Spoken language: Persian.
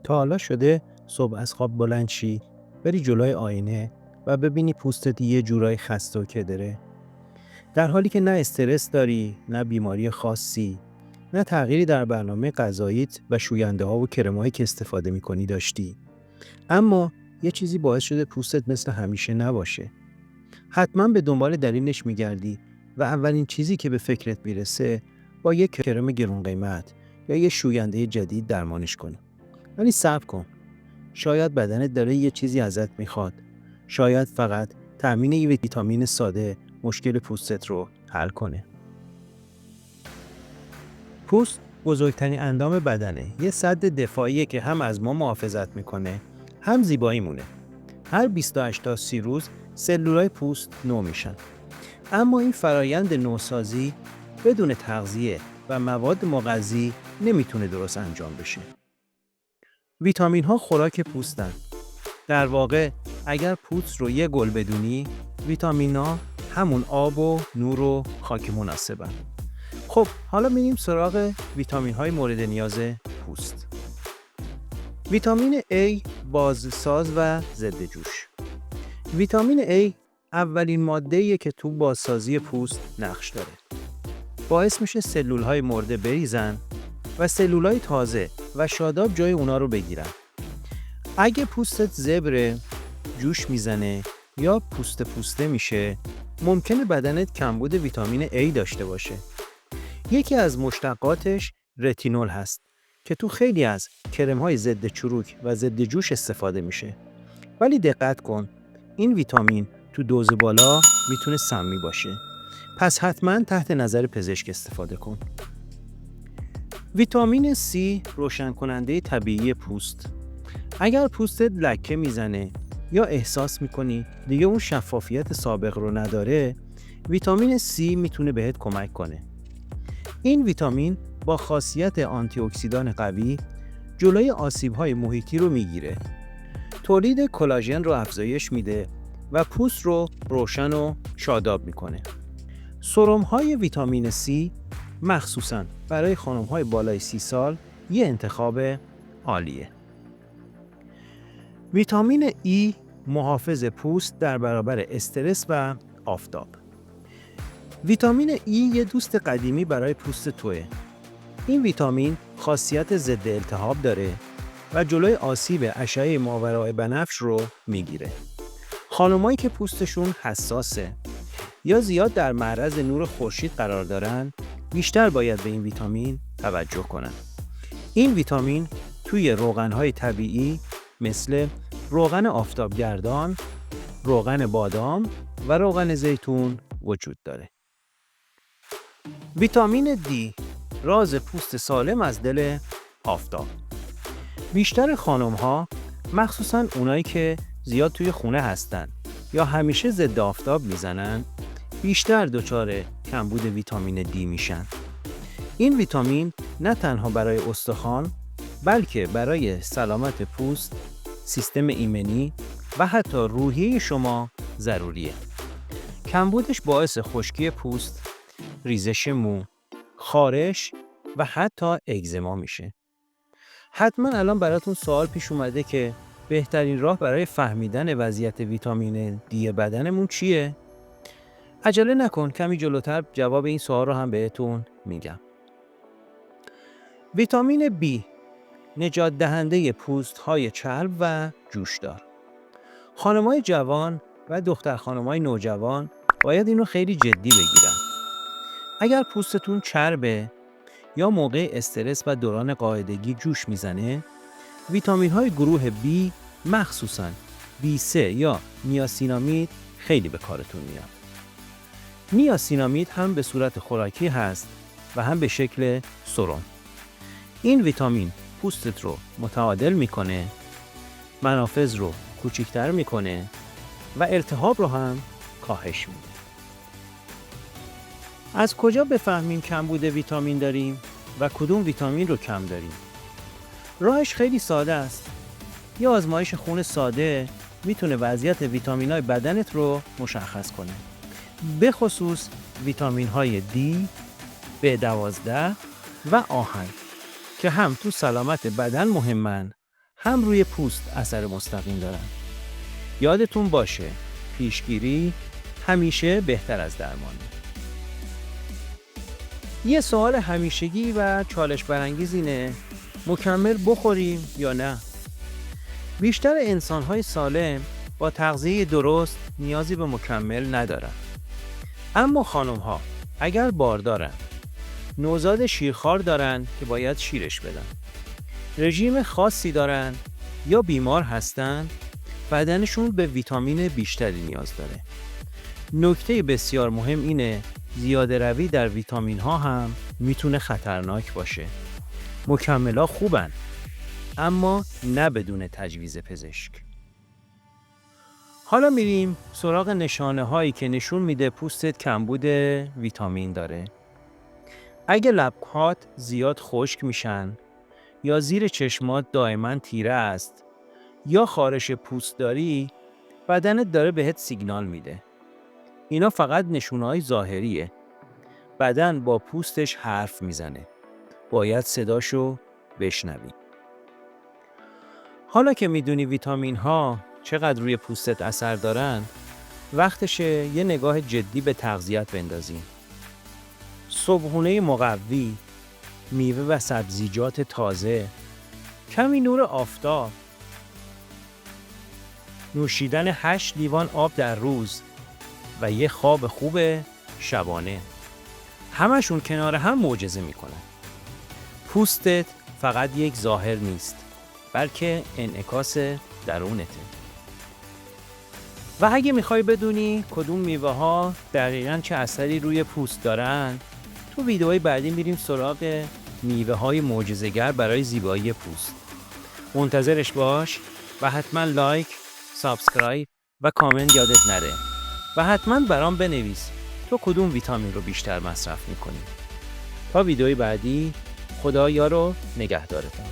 تا حالا شده صبح از خواب بلند شی، بری جلوی آینه و ببینی پوستت یه جورایی خسته و کدره؟ در حالی که نه استرس داری، نه بیماری خاصی، نه تغییری در برنامه غذاییت و شوینده ها و کرمایی که استفاده می‌کنی داشتی. اما یه چیزی باعث شده پوستت مثل همیشه نباشه. حتما به دنبال دلیلش میگردی و اولین چیزی که به فکرت میرسه با یک کرم گرون قیمت یا یه شوینده جدید درمانش کنی. ولی صبر کن. شاید بدنت داره یه چیزی ازت میخواد. شاید فقط تأمین یه ویتامین ساده مشکل پوستت رو حل کنه. پوست بزرگترین اندام بدنه. یه سد دفاعیه که هم از ما محافظت میکنه، هم زیبایی مونه. هر 28 تا 30 روز سلولای پوست نو میشن. اما این فرایند نوسازی بدون تغذیه و مواد مغذی نمیتونه درست انجام بشه. ویتامین ها خوراک پوستن. در واقع اگر پوست رو یه گل بدونی، ویتامین ها همون آب و نور و خاک مناسبن. خب حالا میریم سراغ ویتامین های مورد نیاز پوست. ویتامین A بازساز و ضد جوش. ویتامین A اولین ماده‌ایه که تو بازسازی پوست نقش داره. باعث میشه سلول‌های مرده بریزن و سلول‌های تازه و شاداب جای اونا رو بگیرن. اگه پوستت زبره، جوش میزنه یا پوسته میشه، ممکنه بدنت کمبود ویتامین A داشته باشه. یکی از مشتقاتش رتینول هست که تو خیلی از کرم‌های ضد چروک و ضد جوش استفاده میشه. ولی دقت کن، این ویتامین تو دوز بالا میتونه سمی باشه. پس حتما تحت نظر پزشک استفاده کن. ویتامین C روشن کننده طبیعی پوست. اگر پوستت لکه میزنه یا احساس میکنی دیگه اون شفافیت سابق رو نداره، ویتامین C میتونه بهت کمک کنه. این ویتامین با خاصیت آنتی اکسیدان قوی جلوی آسیب‌های محیطی رو میگیره. تولید کلاژن رو افزایش میده و پوست رو روشن و شاداب میکنه. سرم‌های ویتامین C مخصوصاً برای خانم‌های بالای 30 سال یه انتخاب عالیه. ویتامین E محافظ پوست در برابر استرس و آفتاب. ویتامین E یه دوست قدیمی برای پوست توئه. این ویتامین خاصیت ضد التهاب داره و جلوی آسیب اشعه ماورای بنفش رو میگیره. خانمایی که پوستشون حساسه یا زیاد در معرض نور خورشید قرار دارن، بیشتر باید به این ویتامین توجه کنن. این ویتامین توی روغن‌های طبیعی مثل روغن آفتابگردان، روغن بادام و روغن زیتون وجود داره. ویتامین D راز پوست سالم از دل آفتاب. بیشتر خانم‌ها، مخصوصاً اونایی که زیاد توی خونه هستن یا همیشه ضد آفتاب میزنن، بیشتر دچار کمبود ویتامین D میشن. این ویتامین نه تنها برای استخوان، بلکه برای سلامت پوست، سیستم ایمنی و حتی روحیه شما ضروریه. کمبودش باعث خشکی پوست، ریزش مو، خارش و حتی اگزما میشه. حتما الان براتون سوال پیش اومده که بهترین راه برای فهمیدن وضعیت ویتامین D بدنمون چیه؟ عجله نکن، کمی جلوتر جواب این سوال رو هم بهتون میگم. ویتامین B نجات دهنده پوست های چرب و جوشدار. خانمای جوان و دختر خانمای نوجوان باید اینو خیلی جدی بگیرن. اگر پوستتون چربه یا موقع استرس و دوران قاعدگی جوش میزنه، ویتامین های گروه B مخصوصاً B3 یا نیاسینامید خیلی به کارتون میاد. نیاسینامید هم به صورت خوراکی هست و هم به شکل سرم. این ویتامین پوستت رو متعادل میکنه، منافذ رو کوچیک‌تر میکنه و التهاب رو هم کاهش میده. از کجا بفهمیم کمبود ویتامین داریم و کدوم ویتامین رو کم داریم؟ راهش خیلی ساده است. یه آزمایش خون ساده میتونه وضعیت ویتامین‌های بدنت رو مشخص کنه. به خصوص ویتامین‌های D، B12 و آهن که هم تو سلامت بدن مهمن، هم روی پوست اثر مستقیم دارن. یادتون باشه پیشگیری همیشه بهتر از درمانه. یه سوال همیشگی و چالش برانگیز اینه مکمل بخوریم یا نه؟ بیشتر انسان‌های سالم با تغذیه درست نیازی به مکمل ندارن. اما خانم‌ها اگر باردارن، نوزاد شیرخوار دارن که باید شیرش بدن، رژیم خاصی دارن یا بیمار هستن، بدنشون به ویتامین بیشتری نیاز داره. نکته بسیار مهم اینه زیاده روی در ویتامین ها هم میتونه خطرناک باشه. مکمل ها خوبن اما نه بدون تجویز پزشک. حالا میریم سراغ نشانه هایی که نشون میده پوستت کمبود ویتامین داره. اگه لب‌هات زیاد خشک میشن یا زیر چشمات دائما تیره است یا خارش پوست داری، بدنت داره بهت سیگنال میده. اینا فقط نشونه‌های ظاهریه. بدن با پوستش حرف میزنه. باید صداشو بشنوی. حالا که میدونی ویتامین ها چقدر روی پوستت اثر دارن، وقتشه یه نگاه جدی به تغذیه‌ات بندازیم. صبحونه مقوی، میوه و سبزیجات تازه، کمی نور آفتاب، نوشیدن 8 لیوان آب در روز و یه خواب خوب شبانه. همشون کنار هم معجزه میکنن. پوستت فقط یک ظاهر نیست، بلکه انعکاس درونته. و اگه میخوای بدونی کدوم میوه ها دقیقاً چه اثری روی پوست دارن، تو ویدیوهای بعدی میریم سراغ میوه های معجزه‌گر برای زیبایی پوست. منتظرش باش و حتما لایک، سابسکرایب و کامنت یادت نره. و حتما برام بنویس تو کدوم ویتامین رو بیشتر مصرف میکنی. تا ویدیوی بعدی، خدا یار و نگهدارتون.